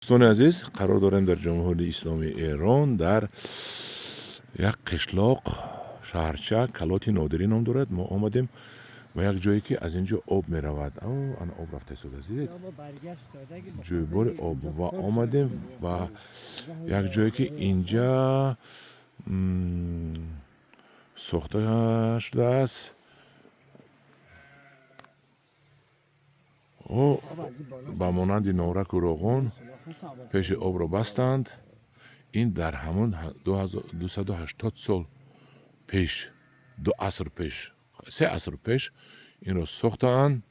دوستان عزیز، قرار داریم در جمهوری اسلامی ایران در یک قشلاق شهرچه کلات نادری نام دارد. ما آمدیم و یک جایی که از اینجا آب می رود. آن آب رفته شده است. جویبار آب و آمدیم و یک جایی که اینجا ساخته شده است. با مانند نورک و روغن پیش آب را بستند. این در همون 280 سال پیش، 2 عصر پیش، 3 عصر پیش این را ساختند.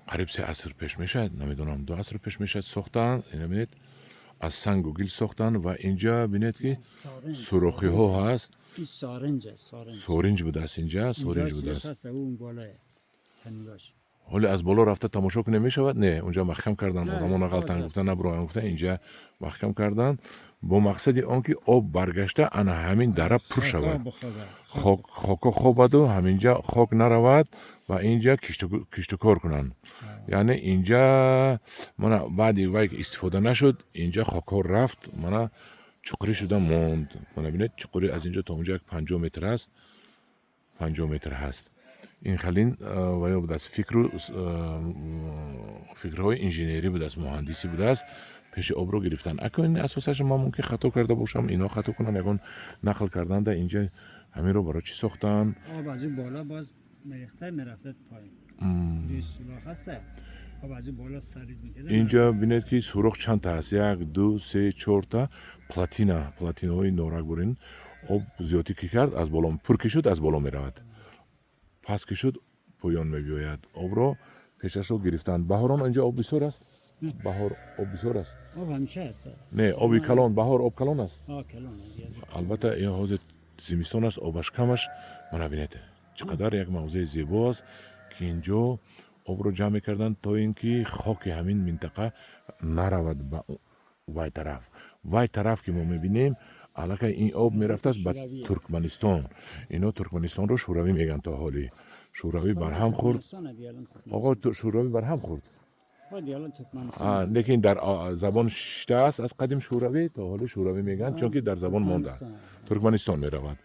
قریب 3 عصر پیش میشد، نمیدونم 2 عصر پیش میشد ساختند. این ببینید از سنگ و گل ساختند و اینجا ببینید که سوراخی ها هست. سارنج بوده است اینجا، سارنج بوده است. حالا از بالا رفته تماشا کنه می شود؟ نه، اونجا محکم کردن. آدمان غلطن گفتن نبرو، گفتن اینجا محکم کردن با مقصد آنکه آب برگشته انا همین دره پر شود، خاک خوب و همینجا خاک نرود و اینجا کشت کار کنن. یعنی اینجا من بعدی وقت استفاده نشد، اینجا خاک ها رفت، من چقری شده موند. من ببینید چقری از اینجا تا اونجا 50 متر است، 50 متر هست. این خلین و بود از فکرهای انجینری بود است، مهندسی بود است. پیش آب رو گرفتن. اکنون اساسش ما ممکن خطا کرده باشم، اینا خطا کنن، یکون نقل کردن. در اینجا همین رو برای چی ساختن؟ آب از این بالا باز میرفته پایین. جوی سوراخ هست. آب از این بالا سریز میکرده. اینجا ببینید که سوراخ چند تا هست. 1 2 3 4 تا پلاتینای نورک برین. آب زیادی که کرد از بالا پر کشید، از بالا میرود. پس که شد پایان میبیاید. آب را پیشش رو گرفتن. بهاران اینجا آب بسیار است. بهار آب بسیار است. آب همیشه است. نه، آبی کلان، بهار آب کلان است. کلان. البته این حوض زمستان است، آبش کمش. من ببینید چقدر یک موضع زیبا است که اینجا آب رو جمع کردن تا اینکه خاک همین منطقه نرود به وای طرف که ما میبینیم. علاقه این آب میرفته است به ترکمنستان. اینا ترکمنستان رو شوروی میگن. تا حالی شوروی برهم خورد. آقا شوروی برهم خورد. لیکن در زبان شته است از قدیم شوروی، تا حالی شوروی میگن چون که در زبان مانده. ترکمنستان میرود.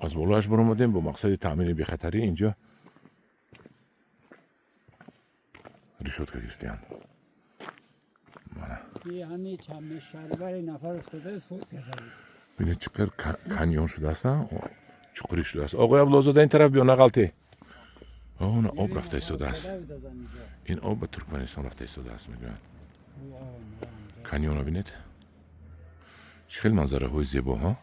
از بالاش برآمدیم با مقصد تامین بی‌خطری. اینجا ریشوت گرفتیم. همین چند شهریور نفر افتاده فوت کرده. ببینید چقدر کانیون شده است، چقدری شده است. آقای عبدالزاده این طرف بیا، نغلطی. اون آب رفته ایستاده است. این آب به ترکمنستان رفته ایستاده است میگن. کانیون ببینید خیلی منظره های زیبا ها.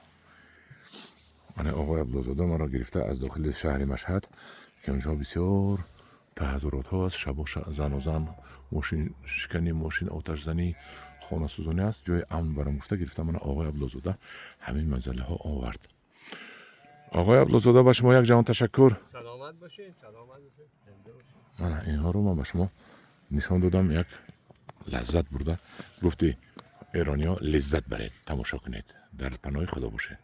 من آقای عبدالزاده ما را گرفته از داخل شهر مشهد که اونجا بسیار تحضرات هاست. شب زن و زن، ماشین شکنی، ماشین آتش زنی، خانه سوزانی است. جای امن برام گرفته من آقای عبدالزاده همین منزله ها آورد. آقای عبدالزاده با شما یک جهان تشکر. سلامت باشین، سلامت باشین. من اینها رو به شما نشان دادم، یک لذت برده. گفتی ایرانی ها لذت برید، تماشا کنید. در پناه خدا باشه.